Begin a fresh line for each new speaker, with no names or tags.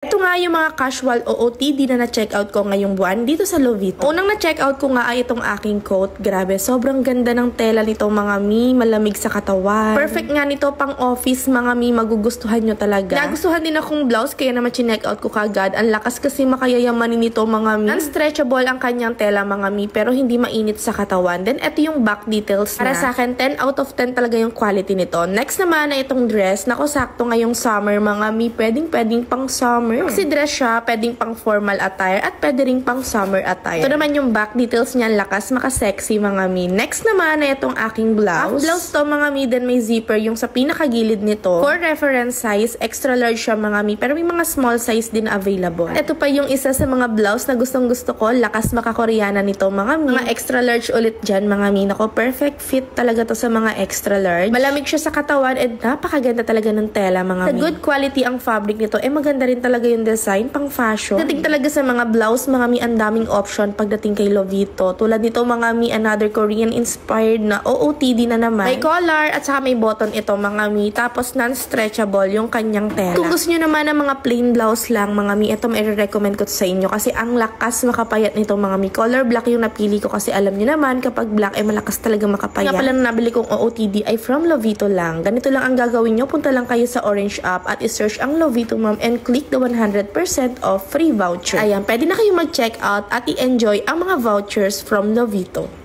Ito nga yung mga casual OOTD na na-checkout ko ngayong buwan dito sa Lovito. Unang na-checkout ko nga ay itong aking coat. Grabe, sobrang ganda ng tela nito mga mi, malamig sa katawan. Perfect nga nito pang office mga mi, magugustuhan nyo talaga. Nagustuhan din akong blouse kaya naman chineck-out ko kagad. Ang lakas kasi makayayamanin nito mga mi. Non-stretchable ang kanyang tela mga mi pero hindi mainit sa katawan. Then ito yung back details na. Para sa akin, 10 out of 10 talaga yung quality nito. Next naman ay itong dress. Nako, sakto ngayong summer mga mi. Pwedeng pang summer. Kasi dress siya, pwedeng pang formal attire at pwede ring pang summer attire. Ito naman yung back details niya, lakas, maka-sexy mga mi. Next naman ay itong aking blouse. Half blouse to mga mi, then may zipper yung sa pinakagilid nito. For reference size, extra large siya mga mi, pero may mga small size din available. At ito pa yung isa sa mga blouse na gustong gusto ko, lakas maka-koreana nito mga mi. Mga extra large ulit dyan mga mi. Nako, perfect fit talaga to sa mga extra large. Malamig siya sa katawan and napakaganda talaga ng tela mga mi. Sa good quality ang fabric nito, maganda rin talaga yung design, pang fashion. Dating talaga sa mga blouse, mga mi, ang daming option pagdating kay Lovito. Tulad nito mga mi, another Korean inspired na OOTD na naman. May collar at saka may button ito mga mi. Tapos non-stretchable yung kanyang tela. Kung gusto nyo naman ng mga plain blouse lang mga mi, ito may recommend ko sa inyo kasi ang lakas makapayat nito mga mi. Color black yung napili ko kasi alam nyo naman kapag black ay malakas talaga makapayat. Nga pala na nabili kong OOTD ay from Lovito lang. Ganito lang ang gagawin nyo. Punta lang kayo sa Orange app at isearch ang Lovito Mom and click the 100% off free voucher. Ayan, pwede na kayo mag-check out at i-enjoy ang mga vouchers from Lovito.